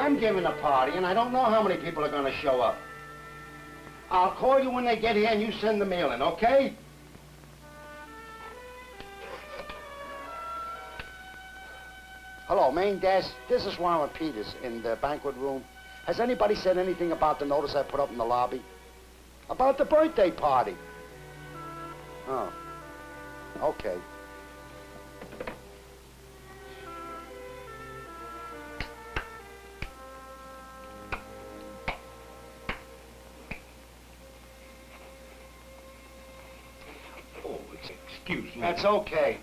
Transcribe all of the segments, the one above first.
I'm giving a party, and I don't know how many people are going to show up. I'll call you when they get here, and you send the mail in, okay? Hello, main desk. This is Warren Peters in the banquet room. Has anybody said anything about the notice I put up in the lobby? About the birthday party? Oh, okay. Excuse me. That's okay.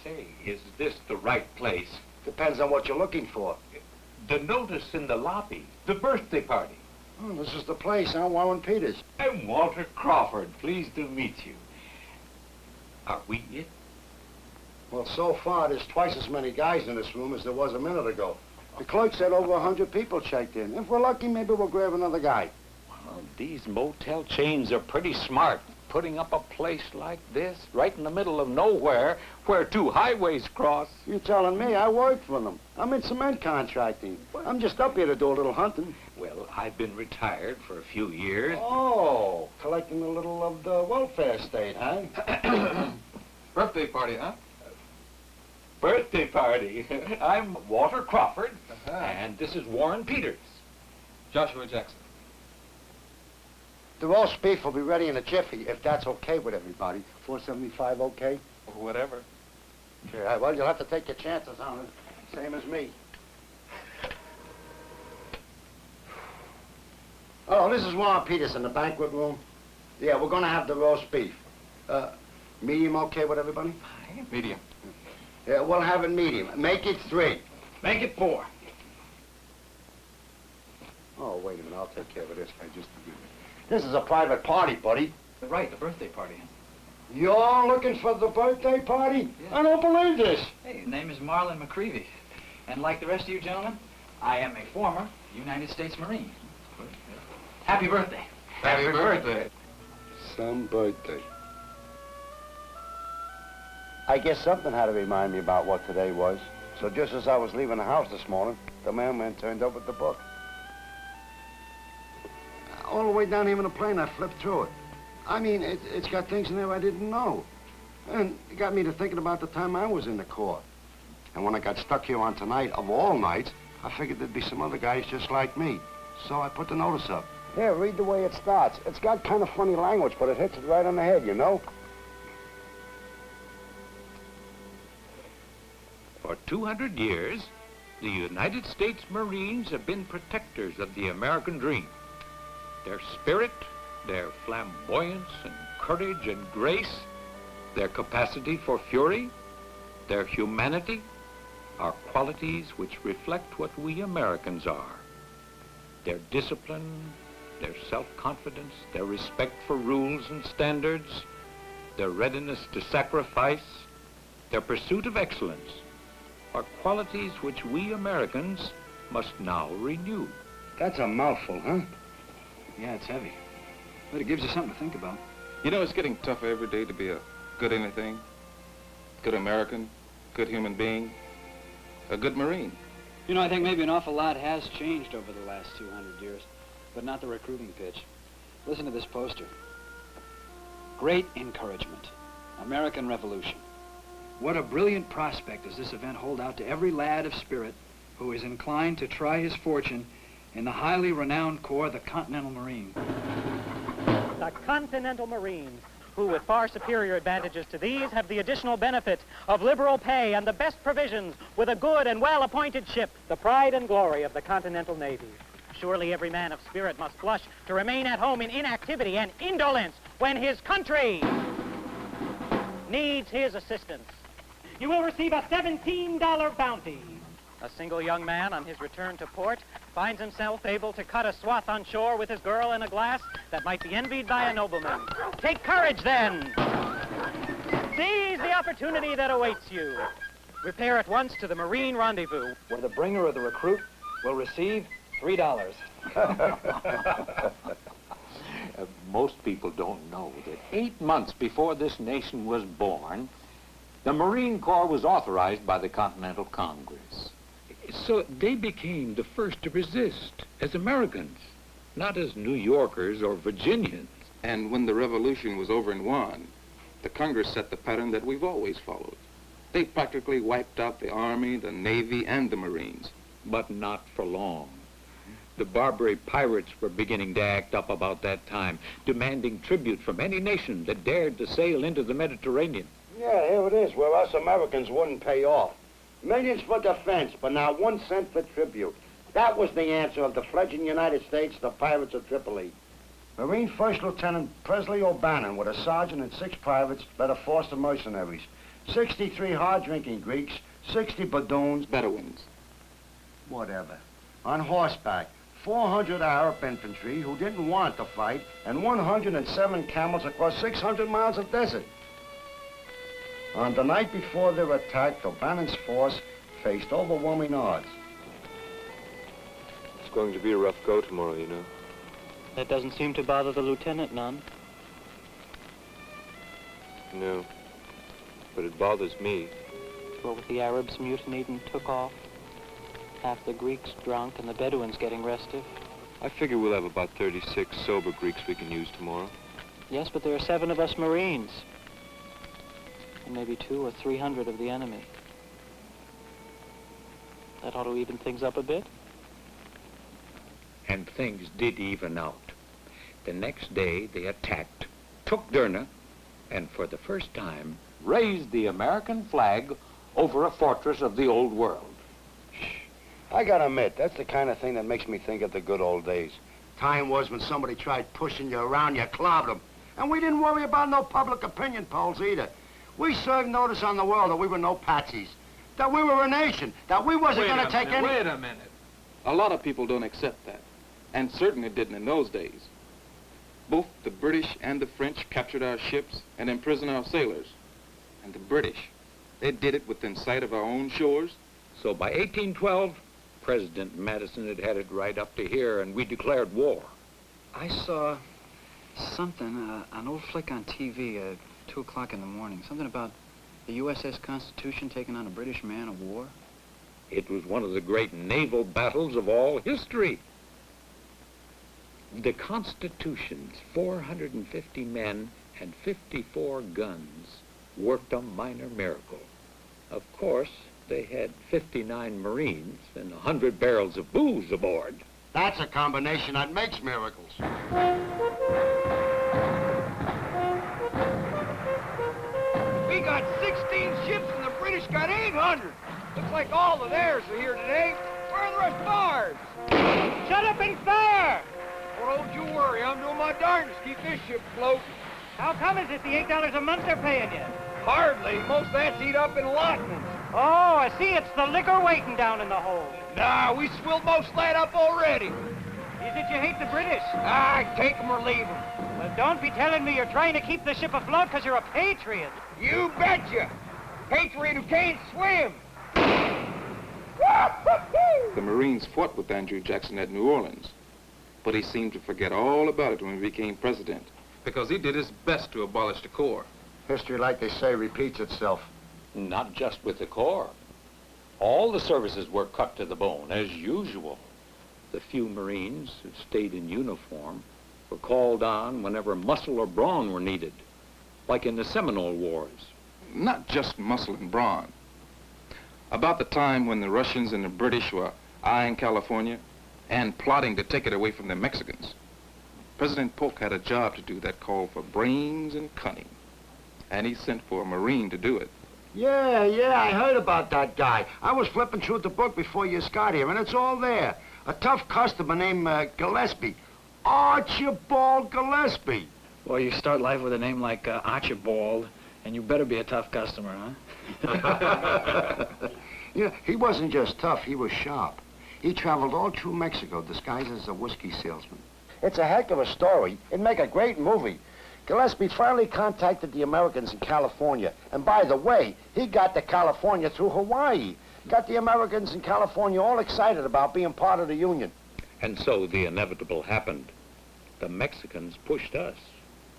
Say, is this the right place? Depends on what you're looking for. The notice in the lobby, the birthday party. Oh, this is the place. I'm Warren Peters. I'm Walter Crawford. Pleased to meet you. Are we it? Well, so far, there's twice as many guys in this room as there was a minute ago. The clerk said over 100 people checked in. If we're lucky, maybe we'll grab another guy. Well, these motel chains are pretty smart. Putting up a place like this, right in the middle of nowhere, where two highways cross. You're telling me I work for them. I'm in cement contracting. I'm just up here to do a little hunting. Well, I've been retired for a few years. Oh, collecting a little of the welfare state, huh? Birthday party, huh? Birthday party. I'm Walter Crawford, and this is Warren Peters. Joshua Jackson. The roast beef will be ready in a jiffy, if that's okay with everybody. $4.75 okay? Whatever. Yeah, well, you'll have to take your chances on it. Same as me. Oh, this is Warren Peters in the banquet room. Yeah, we're going to have the roast beef. Medium okay with everybody? Medium. Yeah, we'll have it medium. Make it 3. Make it 4. Oh, wait a minute. I'll take care of this guy just a minute. This is a private party, buddy. Right, the birthday party. You're looking for the birthday party? Yeah. I don't believe this. Hey, his name is Marlon McCreevy. And like the rest of you gentlemen, I am a former United States Marine. Happy birthday. Happy birthday. Some birthday. I guess something had to remind me about what today was. So just as I was leaving the house this morning, the mailman turned up with the book. All the way down here in the plane, I flipped through it. I mean, it's got things in there I didn't know. And it got me to thinking about the time I was in the Corps. And when I got stuck here on tonight, of all nights, I figured there'd be some other guys just like me. So I put the notice up. Here, read the way it starts. It's got kind of funny language, but it hits it right on the head, you know? For 200 years, the United States Marines have been protectors of the American dream. Their spirit, their flamboyance and courage and grace, their capacity for fury, their humanity, are qualities which reflect what we Americans are. Their discipline, their self-confidence, their respect for rules and standards, their readiness to sacrifice, their pursuit of excellence, are qualities which we Americans must now renew. That's a mouthful, huh? Yeah, it's heavy. But it gives you something to think about. You know, it's getting tougher every day to be a good anything. Good American, good human being, a good Marine. You know, I think maybe an awful lot has changed over the last 200 years, but not the recruiting pitch. Listen to this poster. Great encouragement. American Revolution. What a brilliant prospect does this event hold out to every lad of spirit who is inclined to try his fortune in the highly renowned Corps, the Continental Marine. The Continental Marines, who with far superior advantages to these have the additional benefit of liberal pay and the best provisions with a good and well-appointed ship, the pride and glory of the Continental Navy. Surely every man of spirit must blush to remain at home in inactivity and indolence when his country needs his assistance. You will receive a $17 bounty. A single young man on his return to port finds himself able to cut a swath on shore with his girl in a glass that might be envied by a nobleman. Take courage, then. Seize the opportunity that awaits you. Repair at once to the Marine Rendezvous, where the bringer of the recruit will receive $3. Most people don't know that 8 months before this nation was born, the Marine Corps was authorized by the Continental Congress. So they became the first to resist as Americans, not as New Yorkers or Virginians. And when the revolution was over and won, the Congress set the pattern that we've always followed. They practically wiped out the Army, the Navy, and the Marines. But not for long. The Barbary pirates were beginning to act up about that time, demanding tribute from any nation that dared to sail into the Mediterranean. Yeah, here it is, where us Americans wouldn't pay off. Millions for defense, but not 1 cent for tribute. That was the answer of the fledgling United States, the pirates of Tripoli. Marine First Lieutenant Presley O'Bannon with a sergeant and 6 privates led a force of mercenaries. 63 hard-drinking Greeks, 60 Bedouins. Whatever. On horseback. 400 Arab infantry who didn't want to fight, and 107 camels across 600 miles of desert. On the night before their attack, O'Bannon's force faced overwhelming odds. It's going to be a rough go tomorrow, you know. That doesn't seem to bother the lieutenant none. No. But it bothers me. Well, with the Arabs mutinied and took off, half the Greeks drunk and the Bedouins getting restive. I figure we'll have about 36 sober Greeks we can use tomorrow. Yes, but there are 7 of us Marines. And maybe 200 or 300 of the enemy. That ought to even things up a bit. And things did even out. The next day, they attacked, took Derna, and for the first time, raised the American flag over a fortress of the old world. I gotta admit, that's the kind of thing that makes me think of the good old days. Time was when somebody tried pushing you around, you clobbed them. And we didn't worry about no public opinion polls either. We served notice on the world that we were no patsies, that we were a nation, that we wasn't gonna take any... Wait a minute. A lot of people don't accept that, and certainly didn't in those days. Both the British and the French captured our ships and imprisoned our sailors. And the British, they did it within sight of our own shores. So by 1812, President Madison had had it right up to here, and we declared war. I saw something, an old flick on TV at 2 o'clock in the morning. Something about the USS Constitution taking on a British man of war. It was one of the great naval battles of all history. The Constitution's 450 men and 54 guns worked a minor miracle. Of course, they had 59 Marines and 100 barrels of booze aboard. That's a combination that makes miracles. We got 16 ships and the British got 800. Looks like all of theirs are here today. Where are the rest of ours? Shut up and fire! Well, don't you worry. I'm doing my darndest to keep this ship afloat. How come is it the $8 a month they're paying you? Hardly. Most of that's eat up in allotments. Oh, I see. It's the liquor waiting down in the hold. Nah, we swilled most of that up already. Is it you hate the British? I take 'em or leave 'em. Well, don't be telling me you're trying to keep the ship afloat because you're a patriot. You betcha. Patriot who can't swim. The Marines fought with Andrew Jackson at New Orleans, but he seemed to forget all about it when he became president, because he did his best to abolish the Corps. History, like they say, repeats itself. Not just with the Corps. All the services were cut to the bone, as usual. The few Marines who stayed in uniform were called on whenever muscle or brawn were needed, like in the Seminole Wars. Not just muscle and brawn. About the time when the Russians and the British were eyeing California and plotting to take it away from the Mexicans, President Polk had a job to do that called for brains and cunning. And he sent for a Marine to do it. Yeah, I heard about that guy. I was flipping through the book before you got here, and it's all there. A tough customer named Gillespie. Archibald Gillespie. Well, you start life with a name like Archibald, and you better be a tough customer, huh? Yeah, he wasn't just tough, he was sharp. He traveled all through Mexico disguised as a whiskey salesman. It's a heck of a story. It'd make a great movie. Gillespie finally contacted the Americans in California. And by the way, he got to California through Hawaii. Got the Americans in California all excited about being part of the Union. And so the inevitable happened. The Mexicans pushed us.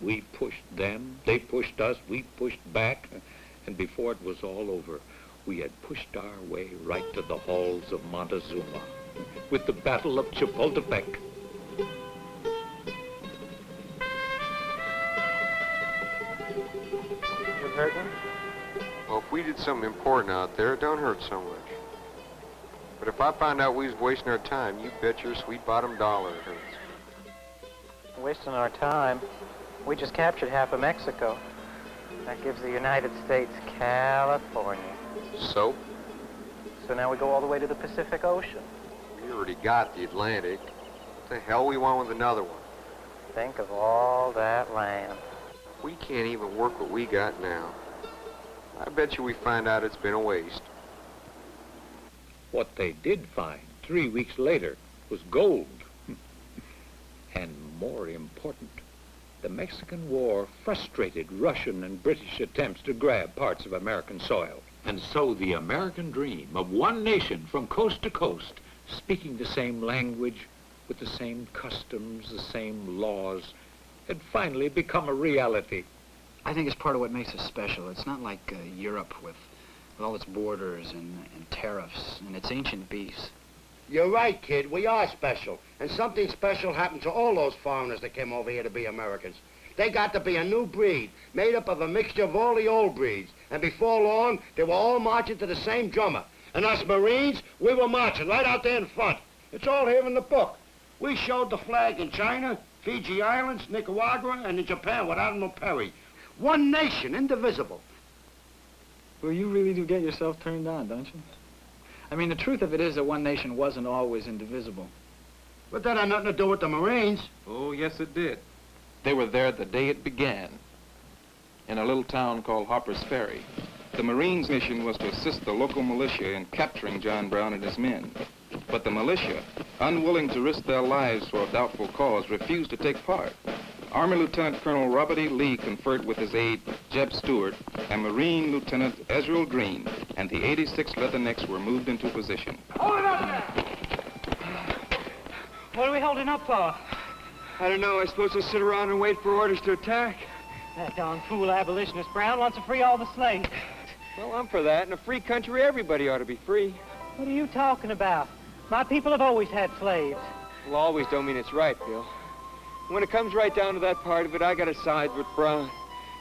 We pushed them. They pushed us. We pushed back. And before it was all over, we had pushed our way right to the halls of Montezuma with the Battle of Chapultepec. You hurt him? Well, if we did something important out there, it don't hurt so much. But if I find out we was wasting our time, you bet your sweet bottom dollar it hurts. Wasting our time. We just captured half of Mexico. That gives the United States California. So? So now we go all the way to the Pacific Ocean. We already got the Atlantic. What the hell we want with another one? Think of all that land. We can't even work what we got now. I bet you we find out it's been a waste. What they did find 3 weeks later was gold. And more important, the Mexican War frustrated Russian and British attempts to grab parts of American soil. And so the American dream of one nation from coast to coast, speaking the same language, with the same customs, the same laws, had finally become a reality. I think it's part of what makes us special. It's not like Europe with all its borders and tariffs and its ancient beefs. You're right, kid. We are special. And something special happened to all those foreigners that came over here to be Americans. They got to be a new breed, made up of a mixture of all the old breeds. And before long, they were all marching to the same drummer. And us Marines, we were marching right out there in front. It's all here in the book. We showed the flag in China, Fiji Islands, Nicaragua, and in Japan with Admiral Perry. One nation, indivisible. Well, you really do get yourself turned on, don't you? I mean, the truth of it is that one nation wasn't always indivisible. But that had nothing to do with the Marines. Oh, yes, it did. They were there the day it began, in a little town called Harper's Ferry. The Marines' mission was to assist the local militia in capturing John Brown and his men. But the militia, unwilling to risk their lives for a doubtful cause, refused to take part. Army Lieutenant Colonel Robert E. Lee conferred with his aide, Jeb Stewart, and Marine Lieutenant Ezreal Green, and the 86 Leathernecks were moved into position. Hold it up there! What are we holding up for? I don't know. I suppose we'll sit around and wait for orders to attack. That darn fool abolitionist Brown wants to free all the slaves. Well, I'm for that. In a free country, everybody ought to be free. What are you talking about? My people have always had slaves. Well, always don't mean it's right, Bill. When it comes right down to that part of it, I gotta side with Brown.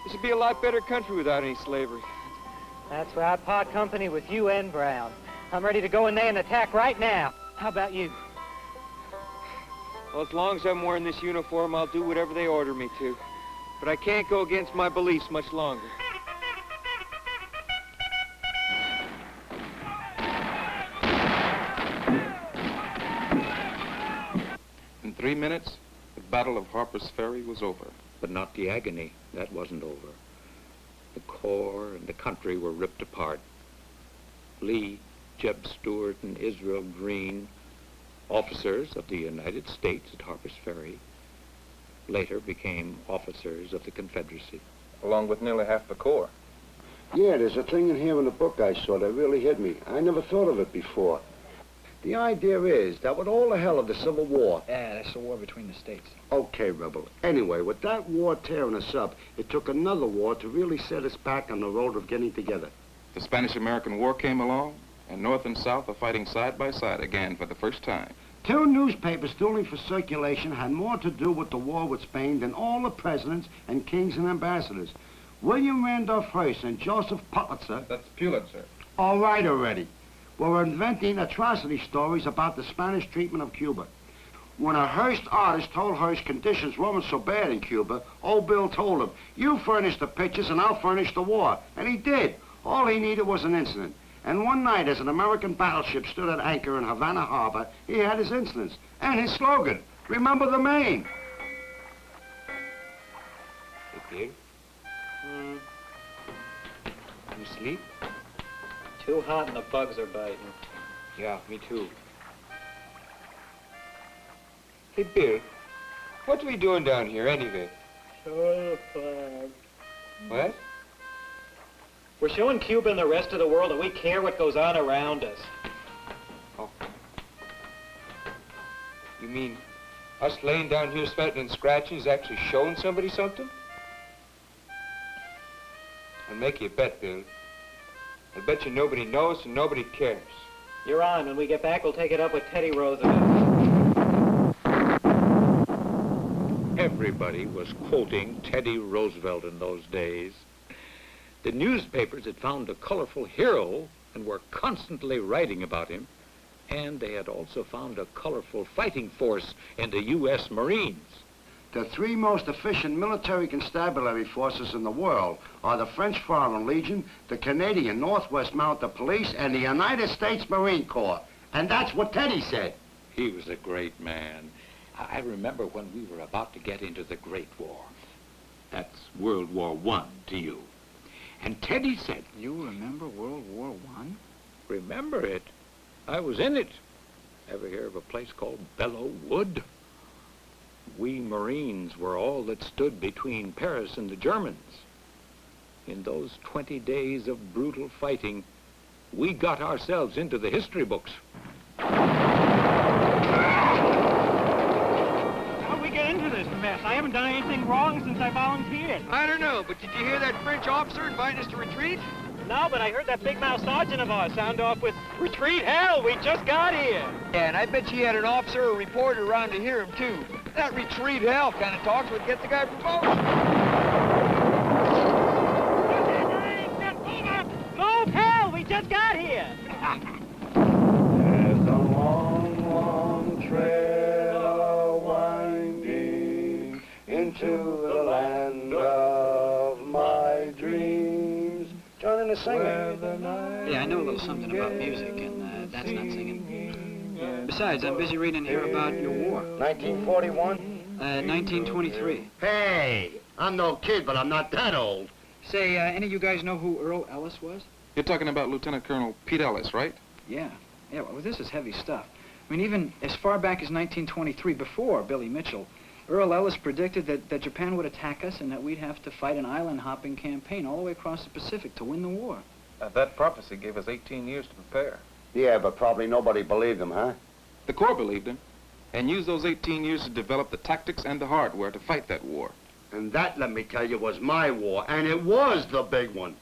This would be a lot better country without any slavery. That's why I part company with you and Brown. I'm ready to go in there and attack right now. How about you? Well, as long as I'm wearing this uniform, I'll do whatever they order me to. But I can't go against my beliefs much longer. In 3 minutes, the Battle of Harper's Ferry was over. But not the agony. That wasn't over. The Corps and the country were ripped apart. Lee, Jeb Stewart, and Ezreal Green, officers of the United States at Harper's Ferry, later became officers of the Confederacy. Along with nearly half the Corps. Yeah, there's a thing in here in the book I saw that really hit me. I never thought of it before. The idea is that with all the hell of the Civil War... Yeah, that's the war between the states. Okay, Rebel. Anyway, with that war tearing us up, it took another war to really set us back on the road of getting together. The Spanish-American War came along, and North and South are fighting side by side again for the first time. 2 newspapers dueling for circulation had more to do with the war with Spain than all the presidents and kings and ambassadors. William Randolph Hearst and Joseph Pulitzer... That's Pulitzer. All right already. Were inventing atrocity stories about the Spanish treatment of Cuba. When a Hearst artist told Hearst conditions weren't so bad in Cuba, old Bill told him, you furnish the pictures and I'll furnish the war. And he did. All he needed was an incident. And one night, as an American battleship stood at anchor in Havana Harbor, he had his incidents and his slogan, remember the Maine. Hey, Pig. You sleep? Too hot and the bugs are biting. Yeah, me too. Hey, Bill, what are we doing down here anyway? Showing the flag. What? We're showing Cuba and the rest of the world that we care what goes on around us. Oh. You mean us laying down here sweating and scratching is actually showing somebody something? I'll make you a bet, Bill. I bet you nobody knows and nobody cares. You're on. When we get back, we'll take it up with Teddy Roosevelt. Everybody was quoting Teddy Roosevelt in those days. The newspapers had found a colorful hero and were constantly writing about him. And they had also found a colorful fighting force in the U.S. Marines. The three most efficient military constabulary forces in the world are the French Foreign Legion, the Canadian Northwest Mounted Police, and the United States Marine Corps. And that's what Teddy said. He was a great man. I remember when we were about to get into the Great War. That's World War I to you. And Teddy said... You remember World War I? Remember it? I was in it. Ever hear of a place called Belleau Wood? We Marines were all that stood between Paris and the Germans. In those 20 days of brutal fighting, we got ourselves into the history books. How'd we get into this mess? I haven't done anything wrong since I volunteered. I don't know, but did you hear that French officer inviting us to retreat? No, but I heard that big mouth sergeant of ours sound off with, "Retreat, hell, we just got here." Yeah, and I bet you had an officer or reporter around to hear him, too. That retreat hell kind of talk's what gets the guy promoted. Move, hell, we just got here. There's a long, long trail winding into the land of my dreams. Joining the singer. Yeah, I know a little something about music, and that's not singing. Besides, I'm busy reading here about your war. 1941? 1923. Hey, I'm no kid, but I'm not that old. Say, any of you guys know who Earl Ellis was? You're talking about Lieutenant Colonel Pete Ellis, right? Yeah, well, this is heavy stuff. I mean, even as far back as 1923, before Billy Mitchell, Earl Ellis predicted that Japan would attack us and that we'd have to fight an island-hopping campaign all the way across the Pacific to win the war. That prophecy gave us 18 years to prepare. Yeah, but probably nobody believed him, huh? The Corps believed him and used those 18 years to develop the tactics and the hardware to fight that war. And that, let me tell you, was my war, and it was the big one.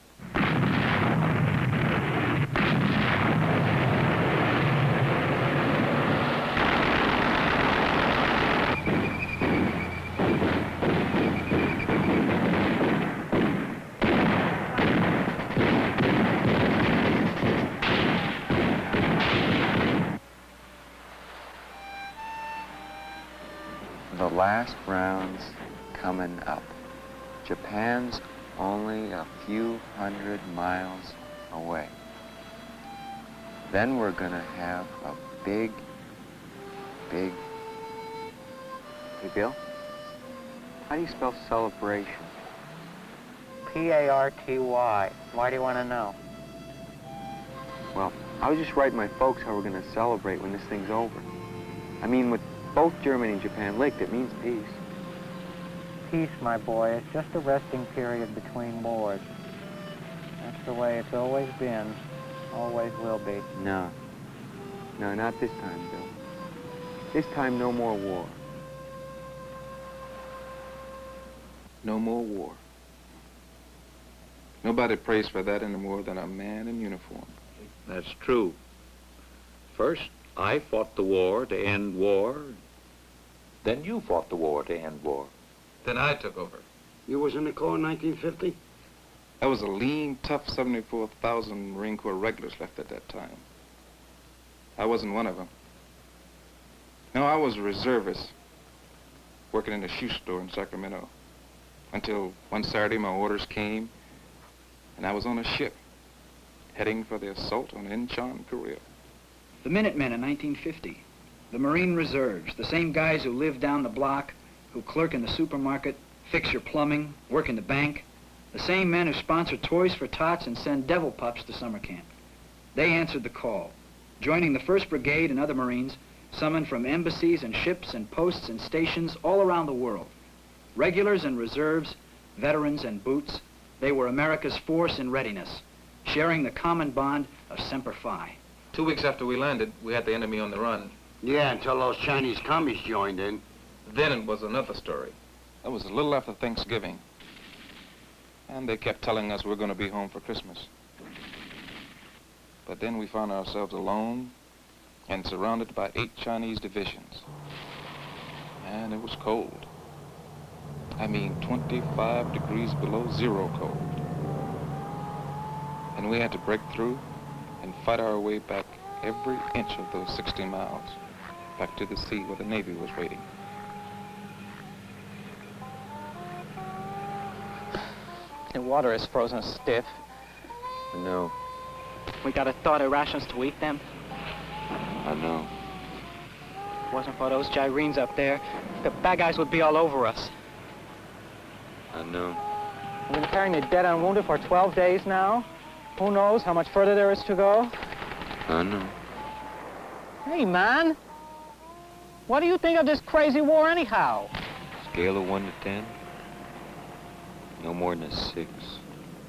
The last round's coming up. Japan's only a few hundred miles away. Then we're gonna have a big... Hey, Bill? How do you spell celebration? P-A-R-T-Y. Why do you want to know? Well, I was just writing my folks how we're gonna celebrate when this thing's over. I mean, with both Germany and Japan licked, it means peace. Peace, my boy. It's just a resting period between wars. That's the way it's always been, always will be. No, not this time, Bill. This time, no more war. No more war. Nobody prays for that any more than a man in uniform. That's true. First, I fought the war to end war. Then you fought the war to end war. Then I took over. You was in the Corps in 1950? I was a lean, tough 74,000 Marine Corps regulars left at that time. I wasn't one of them. No, I was a reservist, working in a shoe store in Sacramento, until one Saturday my orders came, and I was on a ship, heading for the assault on Incheon, Korea. The Minutemen in 1950. The Marine Reserves, the same guys who live down the block, who clerk in the supermarket, fix your plumbing, work in the bank, the same men who sponsor Toys for Tots and send devil pups to summer camp. They answered the call, joining the 1st Brigade and other Marines, summoned from embassies and ships and posts and stations all around the world. Regulars and reserves, veterans and boots, they were America's force in readiness, sharing the common bond of Semper Fi. 2 weeks after we landed, we had the enemy on the run. Yeah, until those Chinese commies joined in. Then it was another story. That was a little after Thanksgiving. And they kept telling us we're going to be home for Christmas. But then we found ourselves alone and surrounded by 8 Chinese divisions. And it was cold. I mean, 25 degrees below zero cold. And we had to break through and fight our way back every inch of those 60 miles, back to the sea where the Navy was waiting. The water is frozen stiff. I know. We got a thought of rations to eat them. I know. If it wasn't for those gyrenes up there, the bad guys would be all over us. I know. We've been carrying the dead and wounded for 12 days now. Who knows how much further there is to go? I know. Hey, man. What do you think of this crazy war anyhow? Scale of 1 to 10? No more than a 6.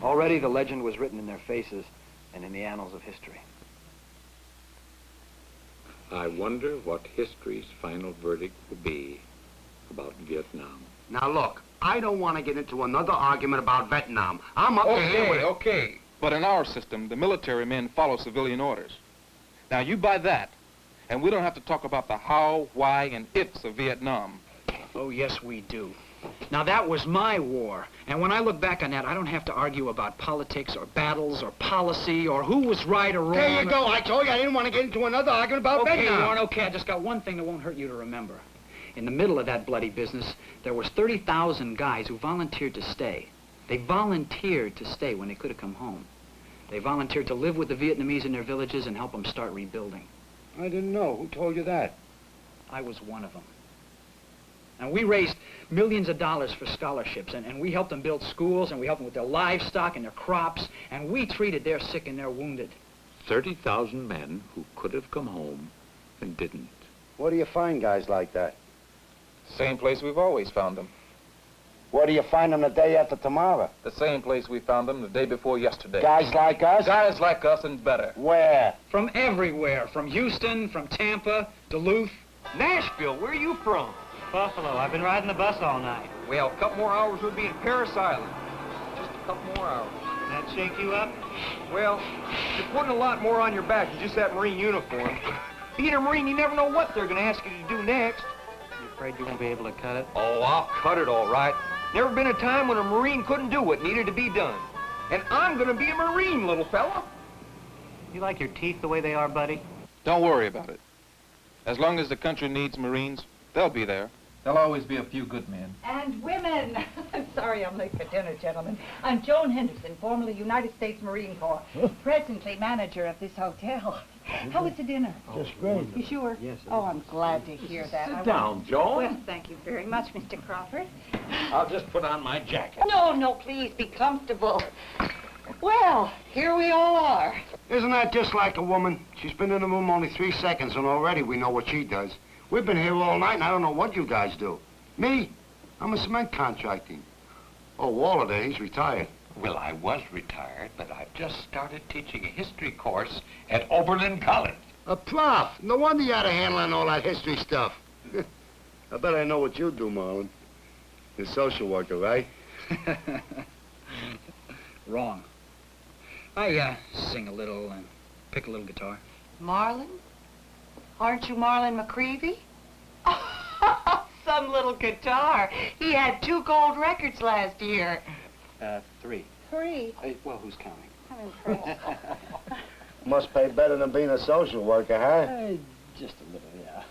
Already the legend was written in their faces and in the annals of history. I wonder what history's final verdict will be about Vietnam. Now, look, I don't want to get into another argument about Vietnam. I'm up to here with it. Okay. But in our system, the military men follow civilian orders. Now, you buy that, and we don't have to talk about the how, why, and ifs of Vietnam. Oh, yes, we do. Now, that was my war. And when I look back on that, I don't have to argue about politics or battles or policy or who was right or wrong. There you go. I told you I didn't want to get into another argument about Vietnam. Warren, okay. I just got one thing that won't hurt you to remember. In the middle of that bloody business, there was 30,000 guys who volunteered to stay. They volunteered to stay when they could have come home. They volunteered to live with the Vietnamese in their villages and help them start rebuilding. I didn't know. Who told you that? I was one of them. And we raised millions of dollars for scholarships, and we helped them build schools, and we helped them with their livestock and their crops, and we treated their sick and their wounded. 30,000 men who could have come home and didn't. Where do you find guys like that? Same place we've always found them. Where do you find them the day after tomorrow? The same place we found them the day before yesterday. Guys like us? Guys like us and better. Where? From everywhere. From Houston, from Tampa, Duluth. Nashville, where are you from? Buffalo. I've been riding the bus all night. Well, a couple more hours we'll be in Paris Island. Just a couple more hours. That shake you up? Well, you're putting a lot more on your back than just that Marine uniform. Being a Marine, you never know what they're going to ask you to do next. You afraid you won't be able to cut it? Oh, I'll cut it all right. Never been a time when a Marine couldn't do what needed to be done. And I'm going to be a Marine, little fella. You like your teeth the way they are, buddy? Don't worry about it. As long as the country needs Marines, they'll be there. There'll always be a few good men. And women. I'm sorry I'm late for dinner, gentlemen. I'm Joan Henderson, formerly United States Marine Corps, presently manager of this hotel. How was the dinner? Just great. You sure? Yes. Oh, I'm glad to hear that. Sit down, Joan. Well, thank you very much, Mr. Crawford. I'll just put on my jacket. No, please, be comfortable. Well, here we all are. Isn't that just like a woman? She's been in the room only 3 seconds, and already we know what she does. We've been here all night, and I don't know what you guys do. Me? I'm a cement contracting. Oh, Waller there, he's retired. Well, I was retired, but I've just started teaching a history course at Oberlin College. A prof. No wonder you're out of handling all that history stuff. I bet I know what you do, Marlon. You're a social worker, right? Wrong. I sing a little and pick a little guitar. Marlon? Aren't you Marlon McCreevy? Some little guitar. He had 2 gold records last year. 3. 3? Well, who's counting? I'm impressed. Must pay better than being a social worker, huh? Just a little, yeah.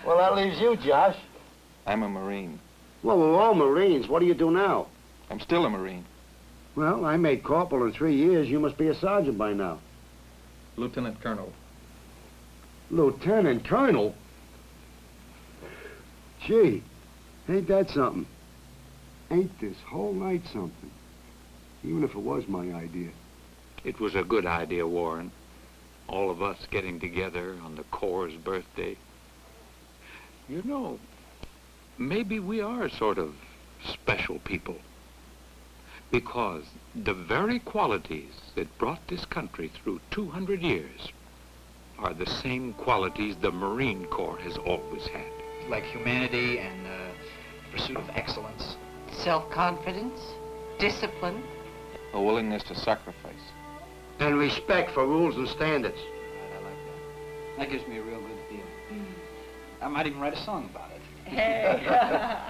Well, that leaves you, Josh. I'm a Marine. Well, we're all Marines. What do you do now? I'm still a Marine. Well, I made corporal in 3 years. You must be a sergeant by now. Lieutenant Colonel. Lieutenant Colonel? Gee, ain't that something? Ain't this whole night something? Even if it was my idea. It was a good idea, Warren. All of us getting together on the Corps' birthday. You know, maybe we are sort of special people. Because the very qualities that brought this country through 200 years are the same qualities the Marine Corps has always had. Like humanity and pursuit of excellence. Self-confidence, discipline. A willingness to sacrifice. And respect for rules and standards. Right, I like that. That gives me a real good feel. I might even write a song about it. Hey.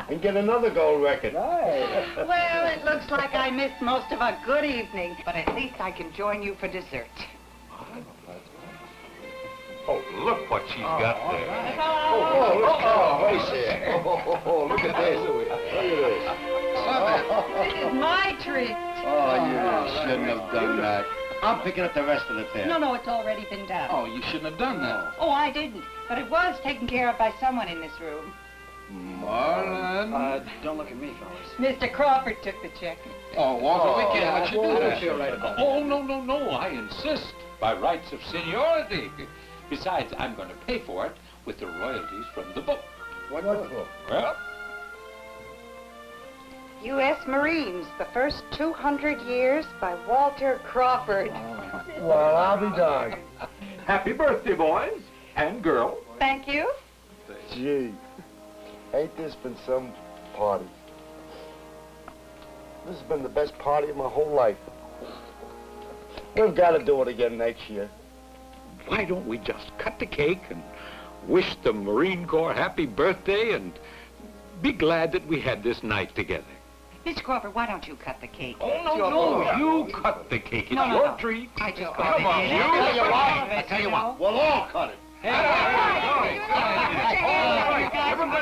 And get another gold record. Right. Well, it looks like I missed most of a good evening, but at least I can join you for dessert. Oh, look what she's got there. Look at this. Look at this. This is my treat. Oh, you shouldn't have done that. I'm picking up the rest of it there. No, it's already been done. Oh, you shouldn't have done that. Oh, I didn't. But it was taken care of by someone in this room. Marlon. Don't look at me, fellas. Mr. Crawford took the check. Oh, Walter, we can't let you do I don't that. feel right about Oh, no, I insist. By rights of seniority. Besides, I'm going to pay for it with the royalties from the book. What book? Well, U.S. Marines, the first 200 years by Walter Crawford. Well, I'll be darned. happy birthday, boys and girls. Thank you. Gee, ain't this been some party? This has been the best party of my whole life. We've got to do it again next year. Why don't we just cut the cake and wish the Marine Corps happy birthday and be glad that we had this night together? Mr. Crawford, why don't you cut the cake? Oh, no, you cut the cake. It's your treat. I just Come on, you. I tell you what, we'll all cut it. Everybody